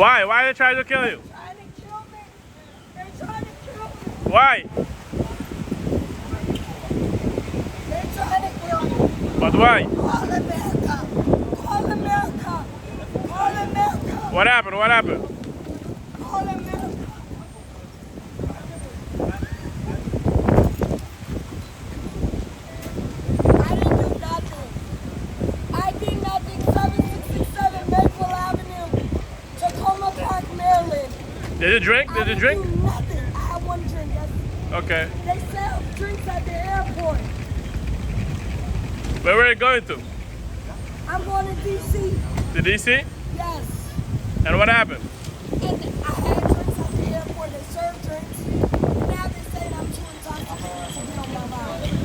Why? Why are they trying to kill you? Trying to kill me. They're trying to kill me. Why? They're trying to kill me. But why? Call America. Call America. Call America. What happened? What happened? Call America. I didn't do nothing. I did nothing. 7667 Maple Avenue, Tacoma Park, Maryland. Did you drink? Did you I drink? didn't do nothing. I had one drink. Okay. They sell drinks at the airport. Where were you going to? I'm going to D.C. To DC? Yes. And what happened? And I had drinks at the airport. They served drinks. Now they say I'm too intoxicated to be on my ride.